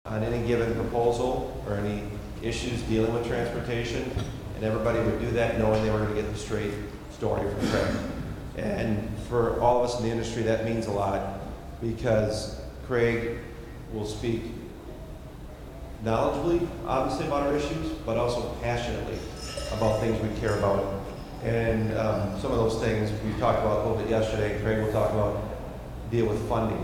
on any given proposal or any issues dealing with transportation, and everybody would do that knowing they were going to get the straight story from Craig. And for all of us in the industry, that means a lot, because Craig will speak knowledgeably, obviously, about our issues, but also passionately about things we care about. And some of those things we talked about a little bit yesterday, and Craig will talk about deal with funding,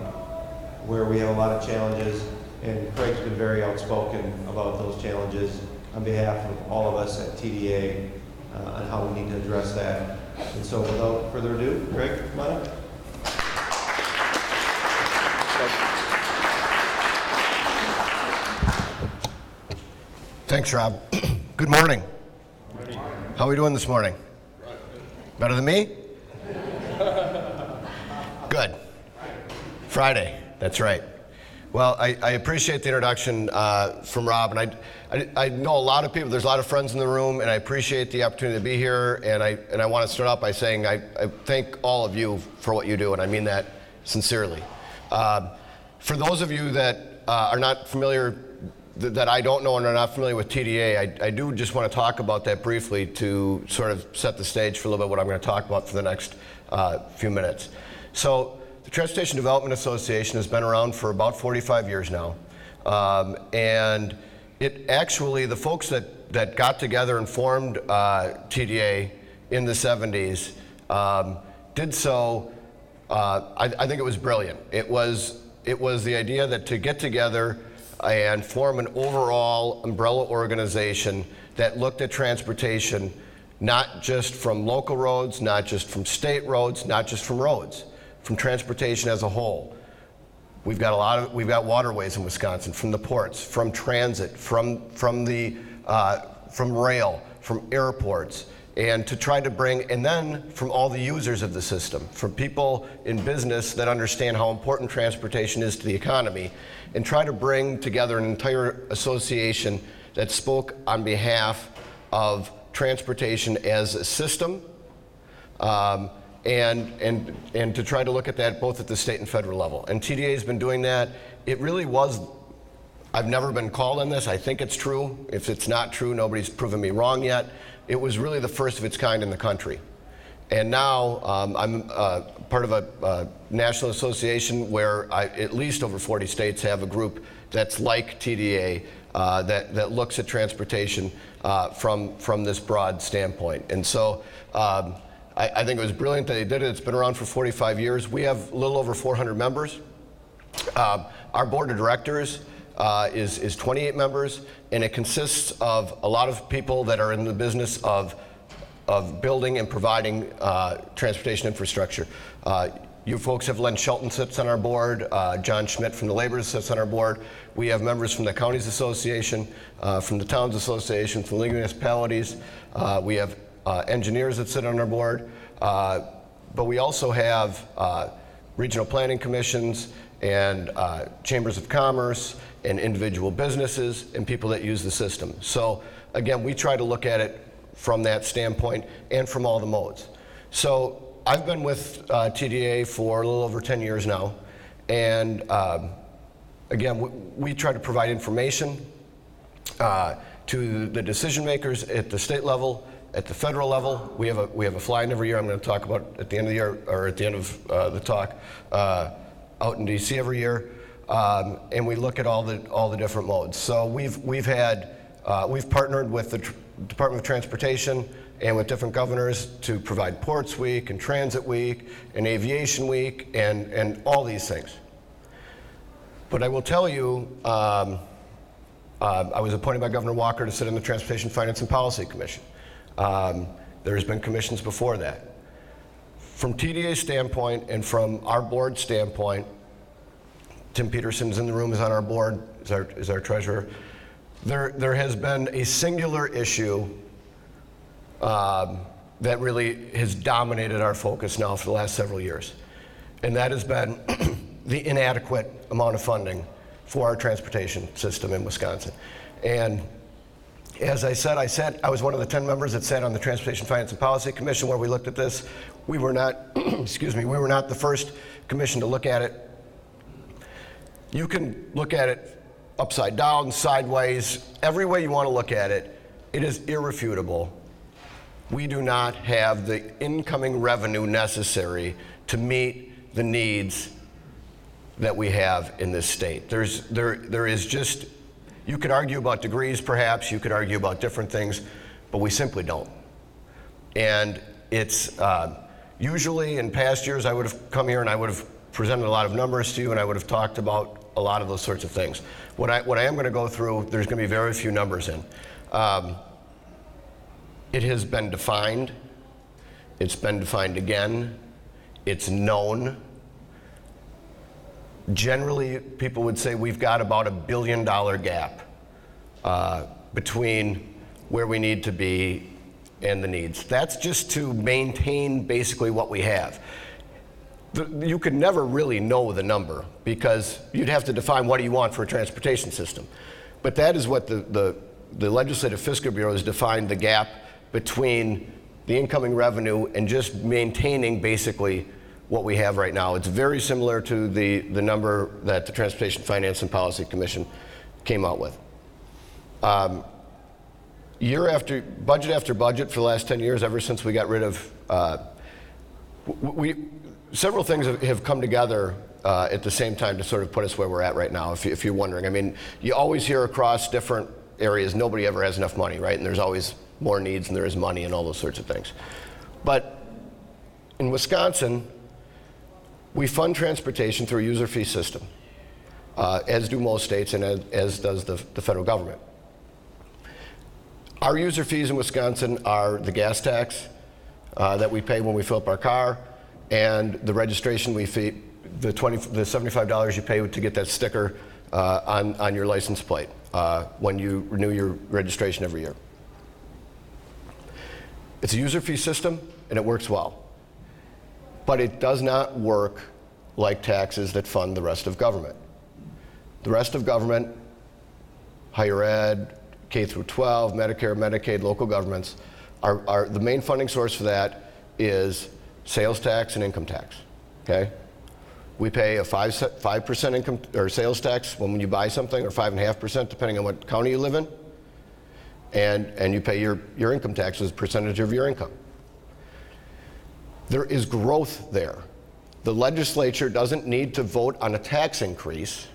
where we have a lot of challenges, and Craig's been very outspoken about those challenges on behalf of all of us at TDA on how we need to address that. And so without further ado, Craig, come on up. Thanks, Rob. Good morning. How are we doing this morning? Better than me? Good. Friday, that's right. Well, I appreciate the introduction from Rob, and I know a lot of people. There's a lot of friends in the room, and I appreciate the opportunity to be here. And I want to start out by saying I thank all of you for what you do, and I mean that sincerely. For those of you that are not familiar, that I don't know and are not familiar with TDA, I do just want to talk about that briefly to sort of set the stage for a little bit what I'm going to talk about for the next few minutes. So the Transportation Development Association has been around for about 45 years now. And it actually, the folks that got together and formed TDA in the 70s did so, I think it was brilliant. It was the idea that to get together and form an overall umbrella organization that looked at transportation not just from local roads, not just from state roads, not just from roads, from transportation as a whole. We've got waterways in Wisconsin, from the ports, from transit, from rail, from airports, and to try to bring, and then from all the users of the system, from people in business that understand how important transportation is to the economy, and try to bring together an entire association that spoke on behalf of transportation as a system, and to try to look at that both at the state and federal level. And TDA has been doing that. It really was, I've never been called on this. I think it's true. If it's not true, nobody's proven me wrong yet. It was really the first of its kind in the country. And now I'm part of a national association where at least over 40 states have a group that's like TDA that looks at transportation from this broad standpoint. And so I think it was brilliant that they did it. It's been around for 45 years. We have a little over 400 members. Our board of directors is 28 members, and it consists of a lot of people that are in the business of building and providing transportation infrastructure. You folks have Len Shelton sits on our board, John Schmidt from the Laborers sits on our board. We have members from the Counties Association, from the Towns Association, from the League of Municipalities. We have engineers that sit on our board, but we also have regional planning commissions and chambers of commerce and individual businesses and people that use the system. So again, we try to look at it from that standpoint and from all the modes. So I've been with TDA for a little over 10 years now, and again, we try to provide information to the decision makers at the state level, at the federal level. We have a fly-in every year. I'm going to talk about at the end of the year, or at the end of the talk, out in DC every year, and we look at all the different modes. So we've partnered with the Department of Transportation and with different governors to provide Ports Week and Transit Week and Aviation Week and all these things. But I will tell you, I was appointed by Governor Walker to sit in the Transportation Finance and Policy Commission. There's been commissions before that. From TDA's standpoint and from our board standpoint, Tim Peterson's in the room, is on our board, is our treasurer. There has been a singular issue that really has dominated our focus now for the last several years. And that has been the inadequate amount of funding for our transportation system in Wisconsin. And as I said, I was one of the 10 members that sat on the Transportation Finance and Policy Commission where we looked at this. We were not, excuse me, we were not the first commission to look at it. You can look at it upside down, sideways, every way you want to look at it, it is irrefutable. We do not have the incoming revenue necessary to meet the needs that we have in this state. There is just, you could argue about degrees perhaps, you could argue about different things, but we simply don't. And it's, usually in past years I would have come here and I would have presented a lot of numbers to you and I would have talked about a lot of those sorts of things. What I am going to go through, there's going to be very few numbers in. It has been defined. It's been defined again. It's known. Generally, people would say we've got about $1 billion gap between where we need to be and the needs. That's just to maintain basically what we have. You could never really know the number because you'd have to define what do you want for a transportation system. But that is what the Legislative Fiscal Bureau has defined the gap between the incoming revenue and just maintaining basically what we have right now. It's very similar to the number that the Transportation Finance and Policy Commission came out with. Budget after budget for the last 10 years, ever since we got rid of, several things have come together at the same time to sort of put us where we're at right now, if you're wondering. I mean, you always hear across different areas, nobody ever has enough money, right? And there's always more needs than there is money and all those sorts of things. But in Wisconsin, we fund transportation through a user fee system, as do most states and as does the federal government. Our user fees in Wisconsin are the gas tax that we pay when we fill up our car and the registration fee, the $75 you pay to get that sticker on your license plate when you renew your registration every year. It's a user fee system and it works well. But it does not work like taxes that fund the rest of government. The rest of government, higher ed, K through 12, Medicare, Medicaid, local governments, are the main funding source for that is sales tax and income tax, okay? We pay a 5% income or sales tax when you buy something, or 5.5% depending on what county you live in, and you pay your income tax as a percentage of your income. There is growth there. The legislature doesn't need to vote on a tax increase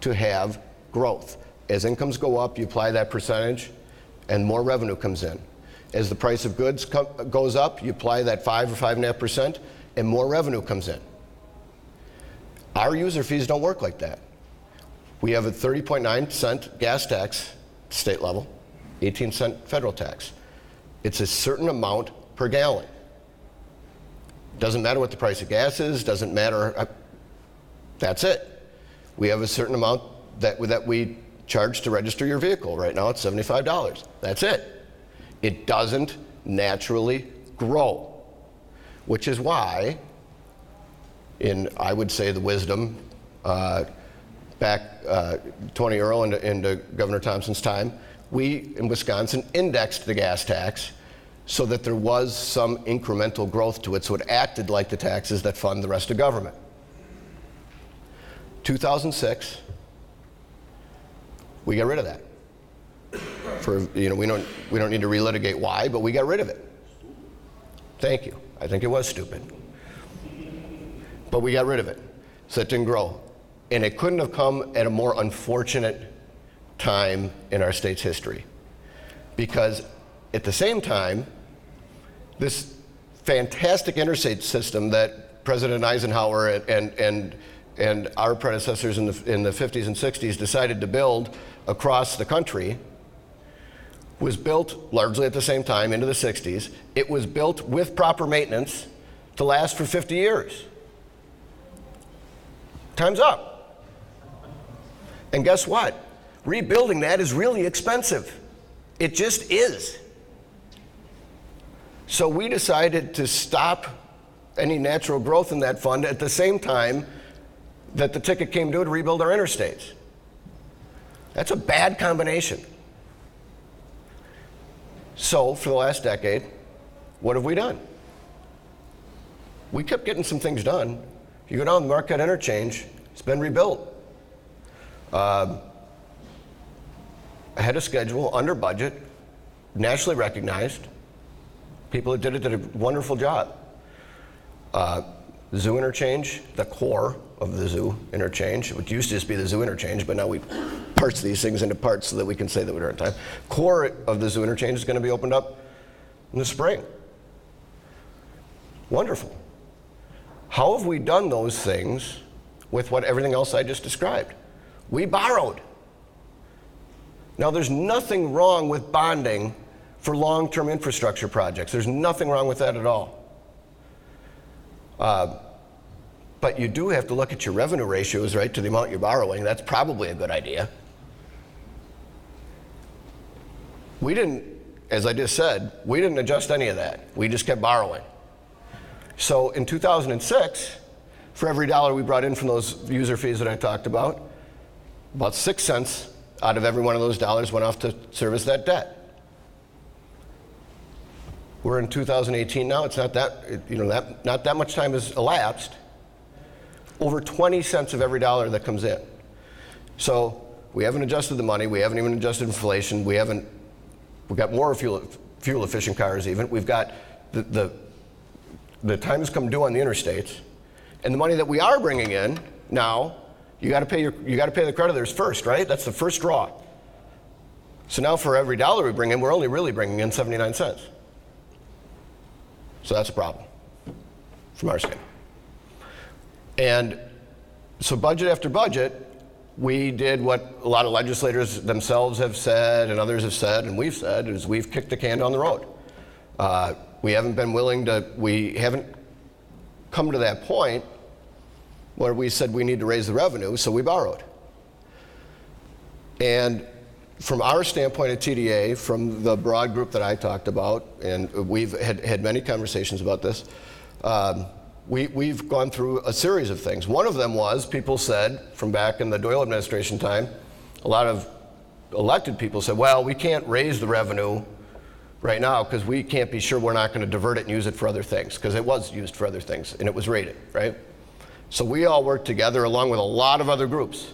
to have growth. As incomes go up, you apply that percentage and more revenue comes in. As the price of goods goes up, you apply that 5 or 5.5% and more revenue comes in. Our user fees don't work like that. We have a 30.9 gas tax, state level, 18-cent federal tax. It's a certain amount per gallon. Doesn't matter what the price of gas is, doesn't matter, that's it. We have a certain amount that we charge to register your vehicle. Right now it's $75, that's it. It doesn't naturally grow, which is why, I would say the wisdom, back Tony Earl into Governor Thompson's time, we in Wisconsin indexed the gas tax so that there was some incremental growth to it, so it acted like the taxes that fund the rest of government. 2006, we got rid of that. We don't need to relitigate why, but we got rid of it. Thank you. I think it was stupid. But we got rid of it, so it didn't grow. And it couldn't have come at a more unfortunate time in our state's history. Because at the same time, this fantastic interstate system that President Eisenhower and our predecessors in the 50s and 60s decided to build across the country was built largely at the same time into the 60s. It was built with proper maintenance to last for 50 years. Time's up. And guess what? Rebuilding that is really expensive. It just is. So we decided to stop any natural growth in that fund at the same time that the ticket came due to rebuild our interstates. That's a bad combination. So for the last decade, what have we done? We kept getting some things done. If you go down the Marquette interchange, it's been rebuilt. ahead of schedule, under budget, nationally recognized. People that did a wonderful job. Zoo interchange, the core of the zoo interchange, which used to just be the zoo interchange, but now we parse these things into parts so that we can say that we're on time. Core of the zoo interchange is going to be opened up in the spring. Wonderful. How have we done those things with everything else I just described? We borrowed. Now, there's nothing wrong with bonding for long-term infrastructure projects. There's nothing wrong with that at all. But you do have to look at your revenue ratios, right, to the amount you're borrowing. That's probably a good idea. We didn't, as I just said, we didn't adjust any of that. We just kept borrowing. So in 2006, for every dollar we brought in from those user fees that I talked about 6 cents out of every one of those dollars went off to service that debt. We're in 2018 now. It's not that, not that much time has elapsed. Over 20 cents of every dollar that comes in. So we haven't adjusted the money. We haven't even adjusted inflation. We've got more fuel efficient cars even. We've got the time has come due on the interstates, and the money that we are bringing in now, you got to pay the creditors first, right? That's the first draw. So now for every dollar we bring in, we're only really bringing in 79 cents. So that's a problem from our standpoint. And so budget after budget, we did what a lot of legislators themselves have said and others have said and we've said, is we've kicked the can down the road. We haven't come to that point where we said we need to raise the revenue, so we borrowed. And from our standpoint at TDA, from the broad group that I talked about, and we've had many conversations about this, we've gone through a series of things. One of them was, people said, from back in the Doyle administration time, a lot of elected people said, well, we can't raise the revenue right now because we can't be sure we're not going to divert it and use it for other things, because it was used for other things and it was rated, right? So we all worked together along with a lot of other groups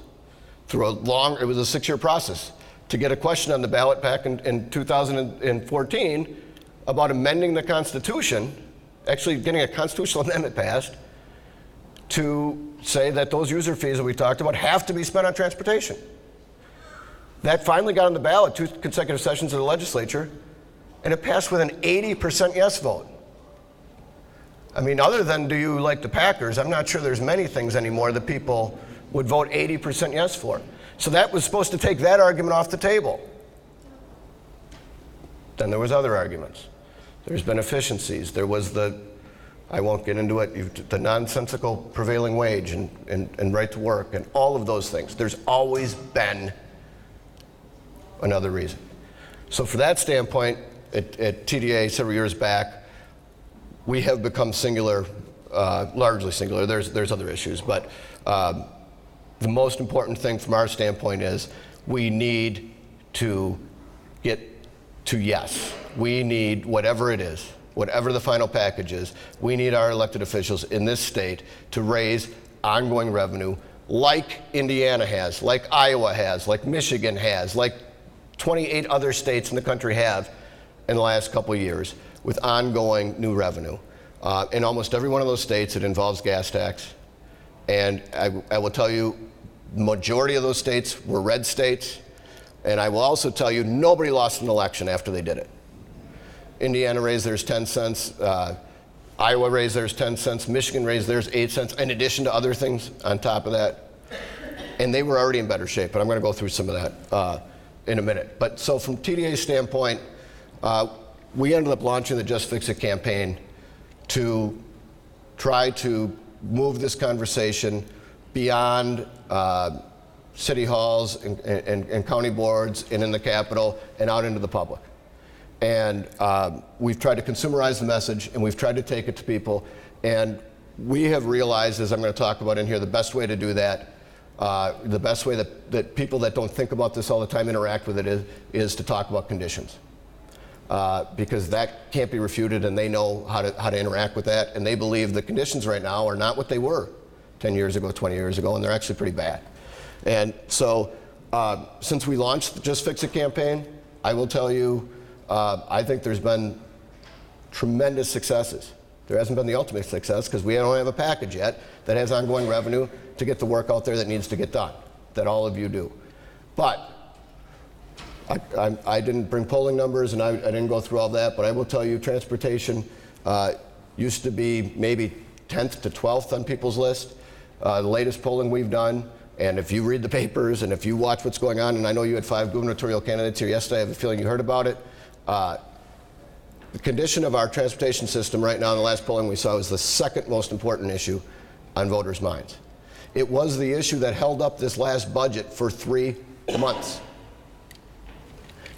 through it was a 6-year process to get a question on the ballot back in 2014 about amending the Constitution, actually getting a constitutional amendment passed to say that those user fees that we talked about have to be spent on transportation. That finally got on the ballot 2 consecutive sessions of the legislature, and it passed with an 80% yes vote. I mean, other than do you like the Packers, I'm not sure there's many things anymore that people would vote 80% yes for. So that was supposed to take that argument off the table. Then there was other arguments. There's been efficiencies. There was I won't get into it, the nonsensical prevailing wage and right to work and all of those things. There's always been another reason. So for that standpoint, at TDA several years back, we have become singular, largely singular. There's other issues, but the most important thing from our standpoint is we need to get to yes. We need whatever it is, whatever the final package is, we need our elected officials in this state to raise ongoing revenue like Indiana has, like Iowa has, like Michigan has, like 28 other states in the country have in the last couple of years with ongoing new revenue. In almost every one of those states, it involves gas tax. And I will tell you, the majority of those states were red states. And I will also tell you, nobody lost an election after they did it. Indiana raised theirs 10 cents. Iowa raised theirs 10 cents. Michigan raised theirs 8 cents, in addition to other things on top of that. And they were already in better shape, but I'm going to go through some of that in a minute. But so from TDA's standpoint, we ended up launching the Just Fix It campaign to try to move this conversation beyond city halls and county boards and in the Capitol and out into the public. And we've tried to consumerize the message, and we've tried to take it to people. And we have realized, as I'm going to talk about in here, the best way to do that, the best way that people that don't think about this all the time interact with it is to talk about conditions. Because that can't be refuted, and they know how to interact with that. And they believe the conditions right now are not what they were 10 years ago, 20 years ago, and they're actually pretty bad. And so Since we launched the Just Fix It campaign, I will tell you, I think there's been tremendous successes. There hasn't been the ultimate success because we don't have a package yet that has ongoing revenue to get the work out there that needs to get done, that all of you do. But I didn't bring polling numbers and I didn't go through all that, but I will tell you transportation used to be maybe 10th to 12th on people's list. The latest polling we've done, and if you read the papers and if you watch what's going on, and I know you had 5 gubernatorial candidates here yesterday, I have a feeling you heard about it. The condition of our transportation system right now in the last polling we saw is the second most important issue on voters' minds. It was the issue that held up this last budget for 3 months.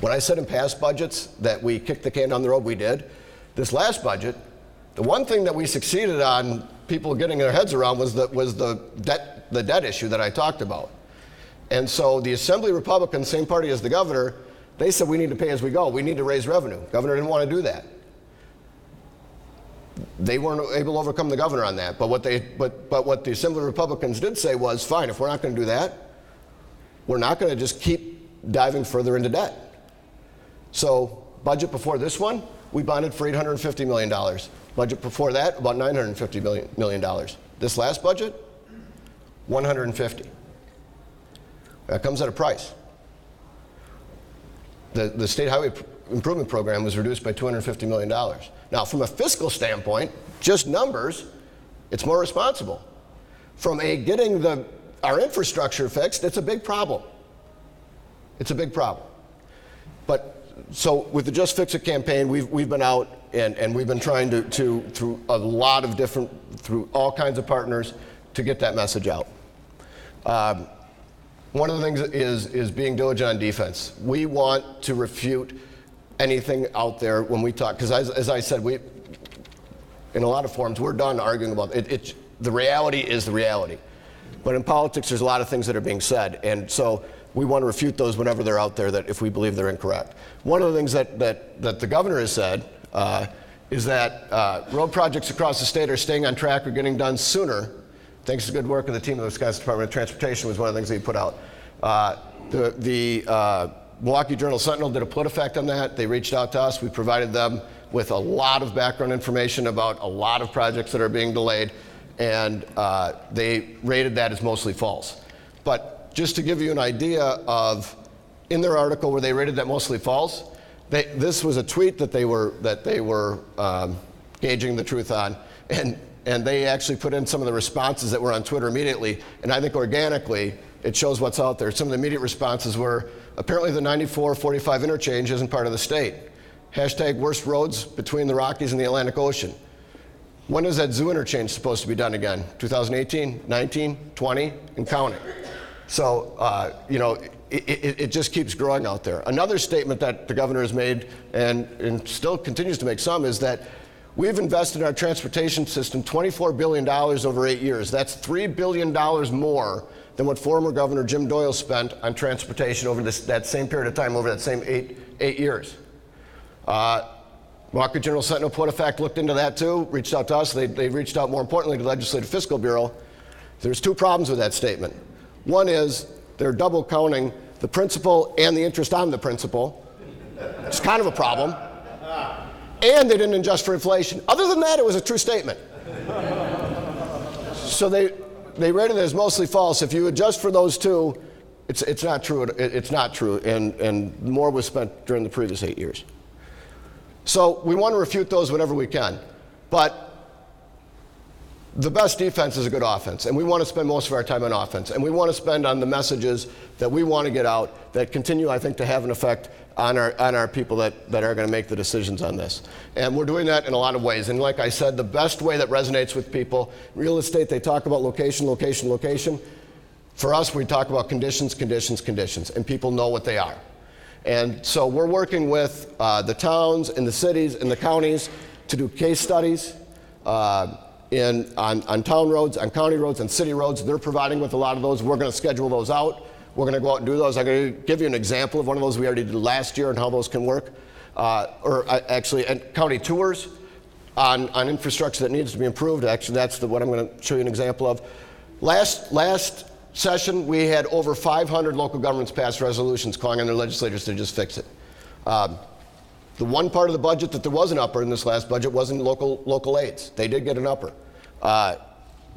When I said in past budgets that we kicked the can down the road, we did. This last budget, the one thing that we succeeded on people getting their heads around was the debt issue that I talked about. And so the Assembly Republicans, same party as the governor, they said we need to pay as we go. We need to raise revenue. Governor didn't want to do that. They weren't able to overcome the governor on that. But what the Assembly Republicans did say was, fine, if we're not going to do that, we're not going to just keep diving further into debt. So budget before this one, we bonded for $850 million. Budget before that, about $950 million. This last budget, $150. That comes at a price. The State Highway Improvement Program was reduced by $250 million. Now, from a fiscal standpoint, just numbers, it's more responsible. From getting our infrastructure fixed, it's a big problem. It's a big problem. But so with the Just Fix It campaign, we've been out and we've been trying to through a lot of different, through all kinds of partners, to get that message out. One of the things is being diligent on defense. We want to refute anything out there when we talk, because as I said, in a lot of forums, we're done arguing about it. The reality is the reality. But in politics, there's a lot of things that are being said, and so we want to refute those whenever they're out there, that if we believe they're incorrect. One of the things that the governor has said is that road projects across the state are staying on track or getting done sooner, thanks to good work of the team of the Wisconsin Department of Transportation, was one of the things that he put out. The Milwaukee Journal-Sentinel did a PolitiFact on that. They reached out to us. We provided them with a lot of background information about a lot of projects that are being delayed, and they rated that as mostly false. But just to give you an idea of, in their article where they rated that mostly false, this was a tweet that they were gauging the truth on, and they actually put in some of the responses that were on Twitter immediately, and I think organically it shows what's out there. Some of the immediate responses were, apparently the 94-45 interchange isn't part of the state. Hashtag worst roads between the Rockies and the Atlantic Ocean. When is that zoo interchange supposed to be done again? 2018, 19, 20, and counting. So, it just keeps growing out there. Another statement that the governor has made, and still continues to make some, is that we've invested in our transportation system $24 billion over 8 years. That's $3 billion more than what former Governor Jim Doyle spent on transportation over that same period of time, over that same eight years. Milwaukee Journal-Sentinel PolitiFact looked into that too, reached out to us. They reached out more importantly to the Legislative Fiscal Bureau. There's 2 problems with that statement. One is they're double counting the principal and the interest on the principal. It's kind of a problem. And they didn't adjust for inflation. Other than that, it was a true statement. So they rated it as mostly false. If you adjust for those 2, it's not true. It's not true, and more was spent during the previous 8 years. So we want to refute those whenever we can. But the best defense is a good offense, and we want to spend most of our time on offense, and we want to spend on the messages that we want to get out that continue, I think, to have an effect on our people that are going to make the decisions on this. And we're doing that in a lot of ways. And like I said, the best way that resonates with people, real estate, they talk about location, location, location. For us, we talk about conditions, conditions, conditions, and people know what they are. And so we're working with the towns and the cities and the counties to do case studies on town roads, on county roads, and city roads. They're providing with a lot of those. We're going to schedule those out. We're going to go out and do those. I'm going to give you an example of one of those we already did last year and how those can work. And county tours on infrastructure that needs to be improved. Actually, that's what I'm going to show you an example of. Last session, we had over 500 local governments pass resolutions calling on their legislators to just fix it. The one part of the budget that there was an upper in this last budget wasn't local aids. They did get an upper.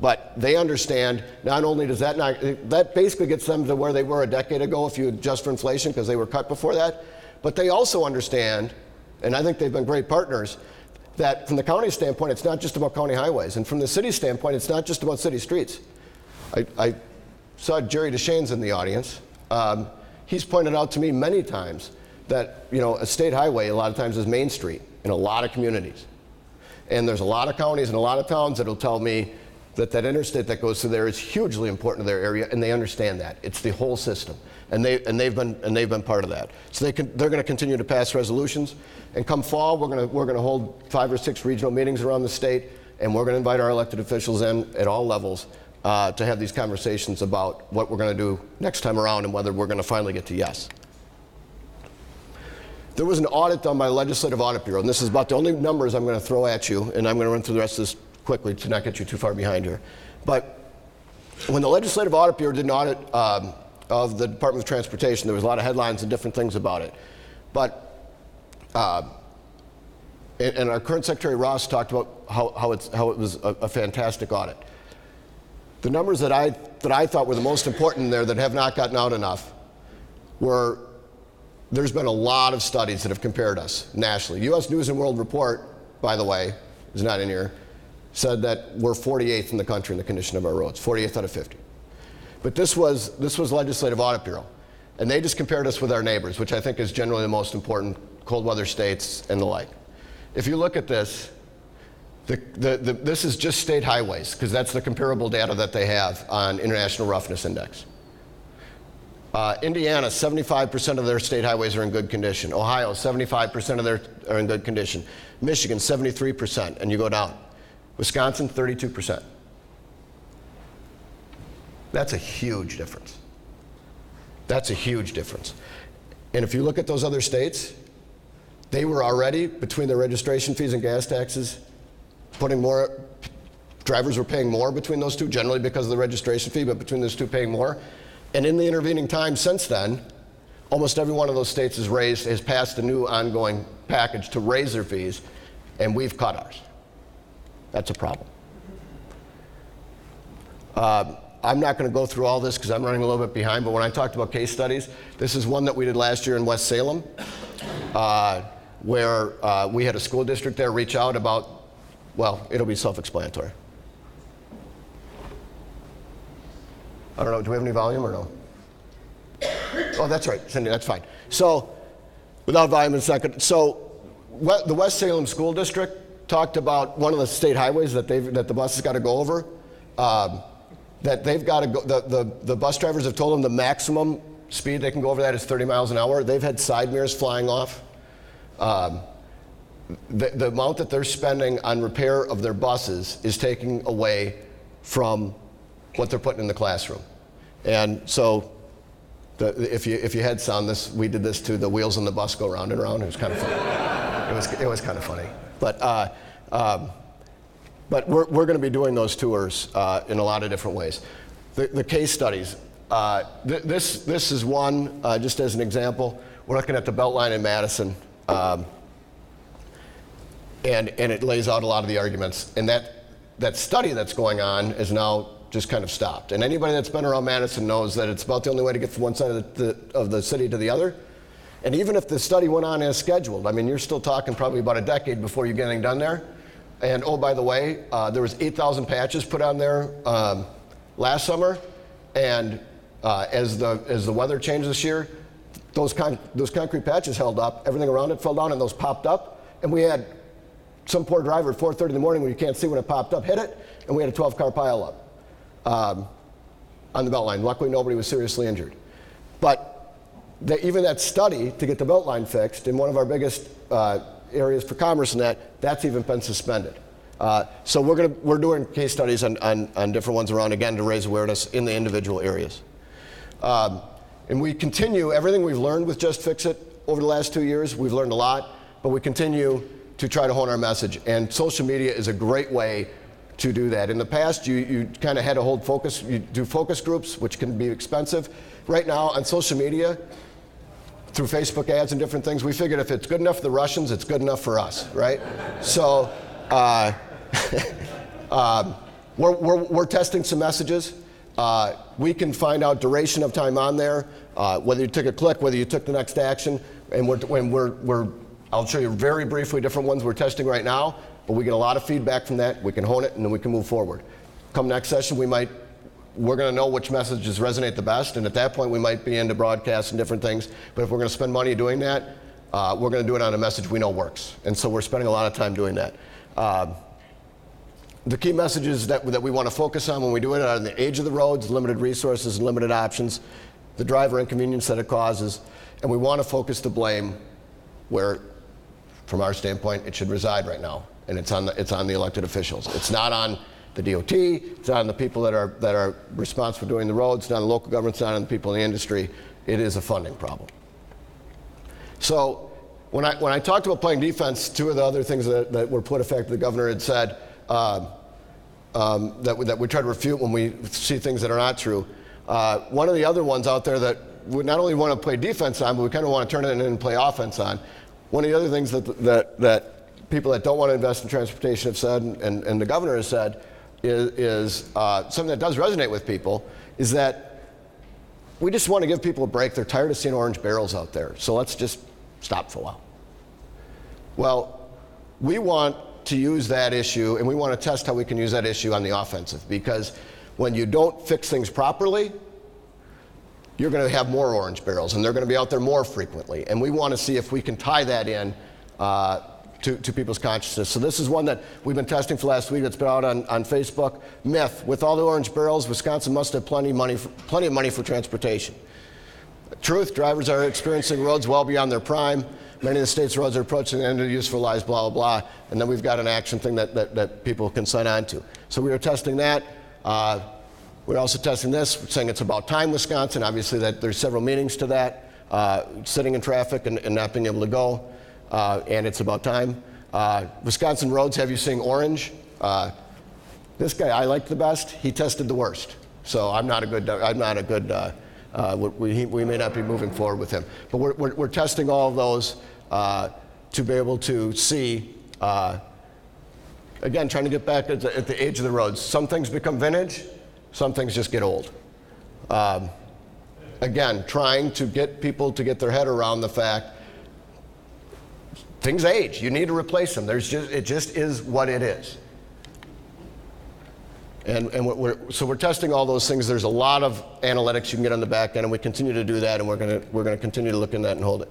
But they understand, not only does that basically gets them to where they were a decade ago if you adjust for inflation because they were cut before that, but they also understand, and I think they've been great partners, that from the county standpoint, it's not just about county highways, and from the city standpoint, it's not just about city streets. I saw Jerry DeShane's in the audience. He's pointed out to me many times that a state highway a lot of times is Main Street in a lot of communities. And there's a lot of counties and a lot of towns that'll tell me that interstate that goes through there is hugely important to their area, and they understand that. It's the whole system. And they've been part of that. So they're going to continue to pass resolutions. And come fall, we're going to hold 5 or 6 regional meetings around the state, and we're going to invite our elected officials in at all levels to have these conversations about what we're going to do next time around and whether we're going to finally get to yes. There was an audit done by the Legislative Audit Bureau, and this is about the only numbers I'm going to throw at you, and I'm going to run through the rest of this quickly to not get you too far behind here. But when the Legislative Audit Bureau did an audit of the Department of Transportation, there was a lot of headlines and different things about it. But and our current Secretary Ross talked about how it was a fantastic audit. The numbers that I thought were the most important there that have not gotten out enough were, there's been a lot of studies that have compared us nationally. U.S. News and World Report, by the way, is not in here, said that we're 48th in the country in the condition of our roads, 48th out of 50. But this was Legislative Audit Bureau, and they just compared us with our neighbors, which I think is generally the most important, cold weather states and the like. If you look at this, this is just state highways, because that's the comparable data that they have on International Roughness Index. Indiana, 75% of their state highways are in good condition. Ohio, 75% of their are in good condition. Michigan, 73%, and you go down. Wisconsin, 32%. That's a huge difference. That's a huge difference. And if you look at those other states, they were already, between their registration fees and gas taxes, drivers were paying more between those two, generally because of the registration fee, but between those two paying more. And in the intervening time since then, almost every one of those states has passed a new ongoing package to raise their fees, and we've cut ours. That's a problem. I'm not going to go through all this because I'm running a little bit behind, but when I talked about case studies, this is one that we did last year in West Salem, where we had a school district there reach out about, well, it'll be self-explanatory. I don't know, do we have any volume or no? Oh, that's right, Cindy, that's fine. So, without volume in a second. So, the West Salem School District talked about one of the state highways that the buses got to go over. That they've got to go, the bus drivers have told them the maximum speed they can go over that is 30 miles an hour. They've had side mirrors flying off. The amount that they're spending on repair of their buses is taking away from what they're putting in the classroom. And so, if you had sound, we did this to the wheels on the bus go round and round. It was kind of funny. It was kind of funny. But we're going to be doing those tours in a lot of different ways. The case studies. This is one, just as an example. We're looking at the Beltline in Madison, and it lays out a lot of the arguments. And that study that's going on is now just kind of stopped. And anybody that's been around Madison knows that it's about the only way to get from one side of the city to the other. And even if the study went on as scheduled, I mean, you're still talking probably about a decade before you get anything done there. And oh, by the way, there was 8,000 patches put on there last summer, and as the weather changed this year, those concrete patches held up, everything around it fell down, and those popped up, and we had some poor driver at 4:30 in the morning when you can't see when it popped up, hit it, and we had a 12-car pile up on the Beltline. Luckily, nobody was seriously injured. But even that study to get the Beltline fixed in one of our biggest areas for commerce, and that's even been suspended. So we're doing case studies on different ones around, again, to raise awareness in the individual areas. And we continue everything we've learned with Just Fix It over the last 2 years. We've learned a lot, but we continue to try to hone our message. And social media is a great way to do that. In the past, you kind of had to hold focus, you do focus groups, which can be expensive. Right now, on social media, through Facebook ads and different things, we figured if it's good enough for the Russians, it's good enough for us, right? So we're testing some messages. We can find out duration of time on there, whether you took a click, whether you took the next action, and I'll show you very briefly different ones we're testing right now, but we get a lot of feedback from that. We can hone it, and then we can move forward. Come next session, we're going to know which messages resonate the best, and at that point we might be into broadcasts and different things. But if we're going to spend money doing that, we're going to do it on a message we know works. And so we're spending a lot of time doing that. The key messages that we want to focus on when we do it are the age of the roads, limited resources, and limited options, the driver inconvenience that it causes, and we want to focus the blame where, from our standpoint, it should reside right now, and it's on the elected officials. It's not on the DOT, it's not on the people that are responsible for doing the roads, it's not on the local government, it's not on the people in the industry. It is a funding problem. So when I talked about playing defense, two of the other things that were put effect, the governor had said that we try to refute when we see things that are not true. One of the other ones out there that we not only want to play defense on, but we kind of want to turn it in and play offense on. One of the other things that people that don't want to invest in transportation have said, and the governor has said, is something that does resonate with people, is that we just want to give people a break. They're tired of seeing orange barrels out there, so let's just stop for a while. Well, we want to use that issue, and we want to test how we can use that issue on the offensive, because when you don't fix things properly, you're going to have more orange barrels, and they're going to be out there more frequently. And we want to see if we can tie that in to people's consciousness. So this is one that we've been testing for last week. It's been out on Facebook. Myth: with all the orange barrels, Wisconsin must have plenty of money for transportation. Truth: drivers are experiencing roads well beyond their prime. Many of the state's roads are approaching the end of useful lives, blah, blah, blah. And then we've got an action thing that people can sign on to. So we are testing that. We're also testing this, saying it's about time, Wisconsin. Obviously, that there's several meanings to that. Sitting in traffic and not being able to go. And it's about time. Wisconsin roads have you seeing orange. This guy I like the best. He tested the worst. So we may not be moving forward with him. But we're testing all of those to be able to see, again, trying to get back at the age of the roads. Some things become vintage, some things just get old. Again, trying to get people to get their head around the fact things age. You need to replace them. It just is what it is. And we're testing all those things. There's a lot of analytics you can get on the back end, and we continue to do that, and we're going to continue to look in that and hold it.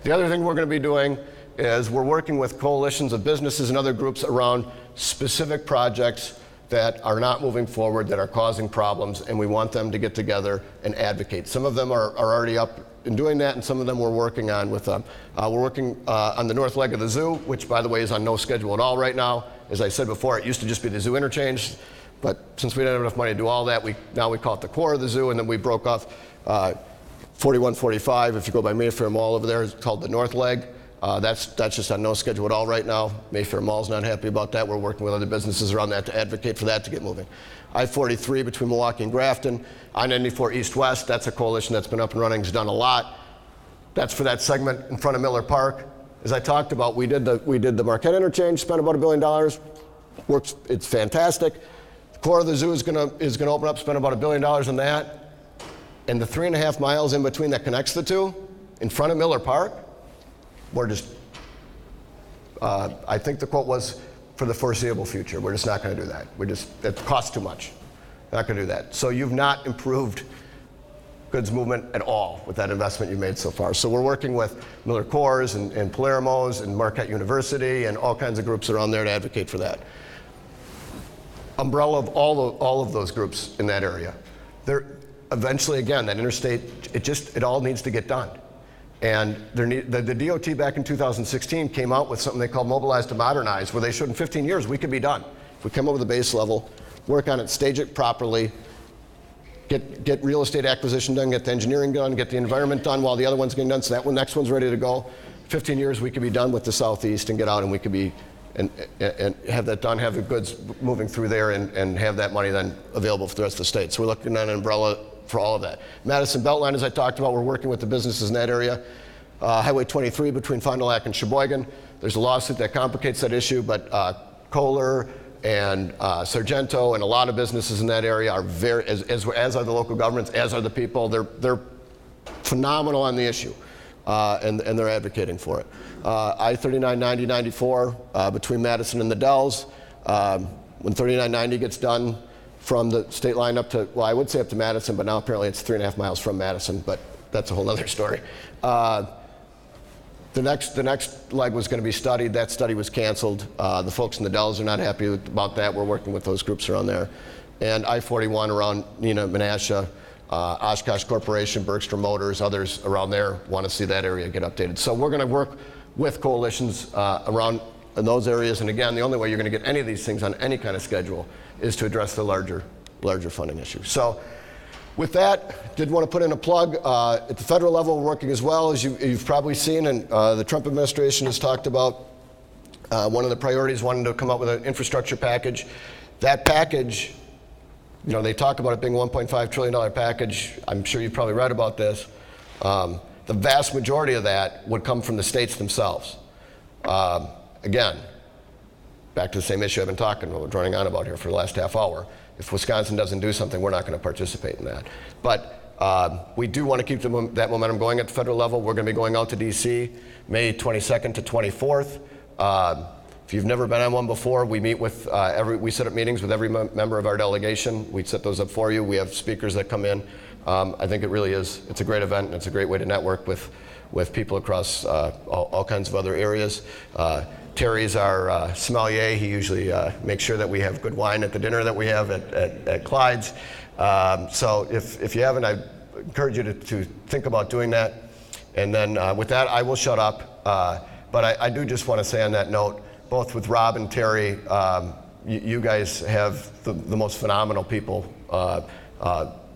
The other thing we're going to be doing is we're working with coalitions of businesses and other groups around specific projects that are not moving forward, that are causing problems, and we want them to get together and advocate. Some of them are already up and doing that, and some of them we're working on with them. We're working on the north leg of the zoo, which, by the way, is on no schedule at all right now. As I said before, it used to just be the zoo interchange. But since we didn't have enough money to do all that, now we call it the core of the zoo, and then we broke off 4145. If you go by Mayfair Mall over there, it's called the North Leg. That's just on no schedule at all right now. Mayfair Mall's not happy about that. We're working with other businesses around that to advocate for that to get moving. I-43 between Milwaukee and Grafton. I-94 east-west, that's a coalition that's been up and running, has done a lot. That's for that segment in front of Miller Park. As I talked about, we did the Marquette interchange, spent about $1 billion. Works, it's fantastic. Core of the zoo is going to open up, spend about $1 billion on that. And the 3.5 miles in between that connects the two, in front of Miller Park, we're just, I think the quote was, for the foreseeable future. We're just not going to do that. It costs too much. Not going to do that. So you've not improved goods movement at all with that investment you made so far. So we're working with Miller Coors and Palermo's and Marquette University and all kinds of groups around there to advocate for that. Umbrella of all of those groups in that area. Eventually, again, that interstate, it all needs to get done. And the DOT back in 2016 came out with something they called Mobilize to Modernize, where they showed in 15 years we could be done. If we come up with a base level, work on it, stage it properly, get real estate acquisition done, get the engineering done, get the environment done while the other one's getting done, so that next one's ready to go. 15 years we could be done with the Southeast and get out, and we could be and have that done, have the goods moving through there, and have that money then available for the rest of the state. So we're looking at an umbrella for all of that. Madison Beltline, as I talked about, we're working with the businesses in that area. Highway 23 between Fond du Lac and Sheboygan. There's a lawsuit that complicates that issue, but Kohler and Sargento and a lot of businesses in that area are very, as are the local governments, as are the people. They're phenomenal on the issue, and they're advocating for it. I-39, 90, 94 between Madison and the Dells. When 3990 gets done from the state line up to, well, I would say up to Madison, but now apparently it's 3.5 miles from Madison, but that's a whole other story. The next leg was going to be studied. That study was canceled. The folks in the Dells are not happy about that. We're working with those groups around there. And I-41 around Neenah, Menasha, Oshkosh Corporation, Bergstrom Motors, others around there want to see that area get updated. So we're going to work with coalitions around in those areas. And again, the only way you're going to get any of these things on any kind of schedule is to address the larger funding issue. So with that, did want to put in a plug. At the federal level, we're working as well, as you've probably seen, and the Trump administration has talked about one of the priorities, wanting to come up with an infrastructure package. That package, you know, they talk about it being a $1.5 trillion package. I'm sure you've probably read about this. The vast majority of that would come from the states themselves. Again, back to the same issue I've been running on about here for the last half hour. If Wisconsin doesn't do something, we're not going to participate in that. But we do want to keep that momentum going at the federal level. We're going to be going out to DC May 22nd to 24th. If you've never been on one before, we meet with we set up meetings with every member of our delegation. We set those up for you. We have speakers that come in. I think it really is. It's a great event, and it's a great way to network with people across all kinds of other areas. Terry's our sommelier. He usually makes sure that we have good wine at the dinner that we have at Clyde's. So if you haven't, I encourage you to think about doing that. And then with that, I will shut up. But I do just want to say on that note, both with Rob and Terry, you guys have the most phenomenal people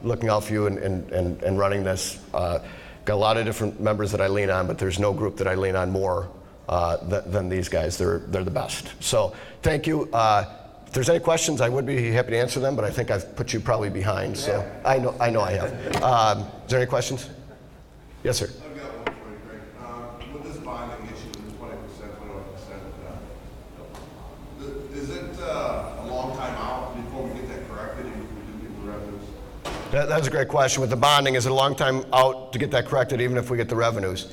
looking out for you and running this. Got a lot of different members that I lean on, but there's no group that I lean on more than these guys. They're the best. So thank you. If there's any questions, I would be happy to answer them, but I think I've put you probably behind. So I know I have. Is there any questions? Yes, sir. I've got one for you, Craig. With this bonding issue, the 20%, 21%, is it a long time out before we get that corrected, even if we do get the revenues? That's a great question. With the bonding, is it a long time out to get that corrected, even if we get the revenues?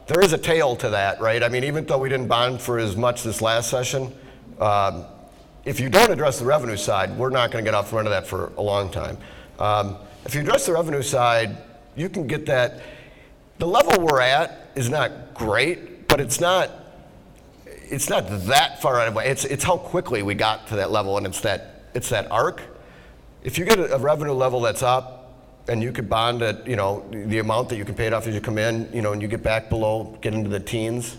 There is a tail to that, right? I mean, even though we didn't bond for as much this last session, if you don't address the revenue side, we're not going to get out front of that for a long time. If you address the revenue side, you can get that. The level we're at is not great, but it's not that far out of way. It's how quickly we got to that level, and it's that arc. If you get a revenue level that's up, and you could bond at, you know, the amount that you can pay it off as you come in, you know, and you get back below, get into the teens,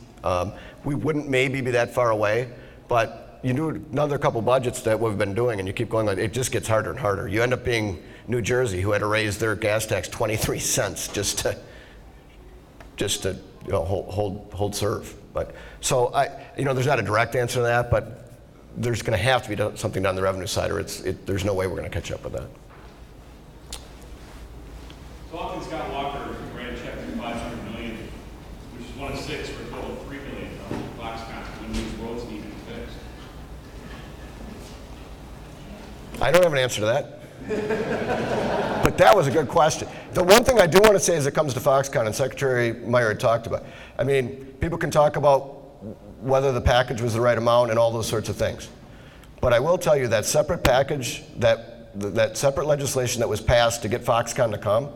we wouldn't maybe be that far away, but you do another couple budgets that we've been doing, and you keep going, like, it just gets harder and harder. You end up being New Jersey, who had to raise their gas tax 23 cents just to you know, hold serve. But so there's not a direct answer to that, but there's going to have to be something done on the revenue side, or there's no way we're going to catch up with that. Falcon Scott Walker ran a check for $500 million, which is 1 of 6 for a total of $3 million from Foxconn when these roads need to be fixed. I don't have an answer to that. But that was a good question. The one thing I do want to say as it comes to Foxconn, and Secretary Meyer talked about, I mean, people can talk about whether the package was the right amount and all those sorts of things. But I will tell you that separate package, that separate legislation that was passed to get Foxconn to come,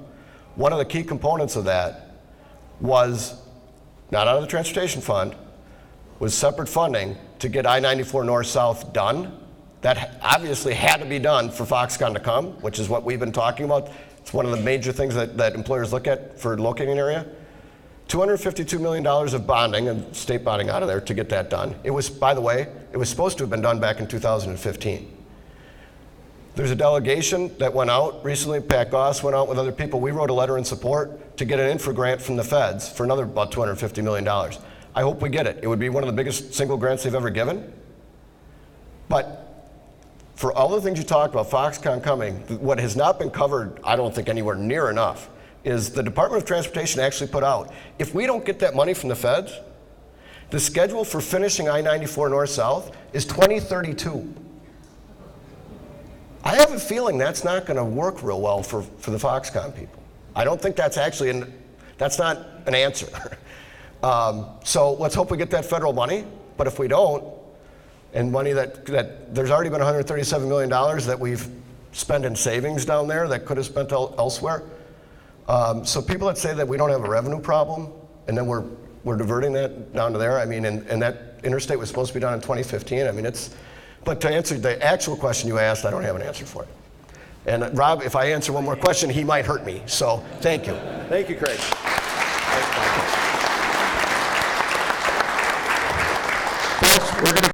one of the key components of that was, not out of the transportation fund, was separate funding to get I-94 north-south done. That obviously had to be done for Foxconn to come, which is what we've been talking about. It's one of the major things that employers look at for locating an area. $252 million of bonding and state bonding out of there to get that done. It was, by the way, it was supposed to have been done back in 2015. There's a delegation that went out recently. Pat Goss went out with other people. We wrote a letter in support to get an infra grant from the feds for another about $250 million. I hope we get it. It would be one of the biggest single grants they've ever given. But for all the things you talked about, Foxconn coming, what has not been covered, I don't think anywhere near enough, is the Department of Transportation actually put out, if we don't get that money from the feds, the schedule for finishing I-94 north-south is 2032. I have a feeling that's not going to work real well for the Foxconn people. I don't think that's actually, that's not an answer. So let's hope we get that federal money, but if we don't, and money that there's already been $137 million that we've spent in savings down there that could have spent elsewhere. So people that say that we don't have a revenue problem, and then we're diverting that down to there, I mean, and that interstate was supposed to be done in 2015, I mean, but to answer the actual question you asked, I don't have an answer for it. And Rob, if I answer one more question, he might hurt me, so thank you. Thank you, Craig. Folks, we're going to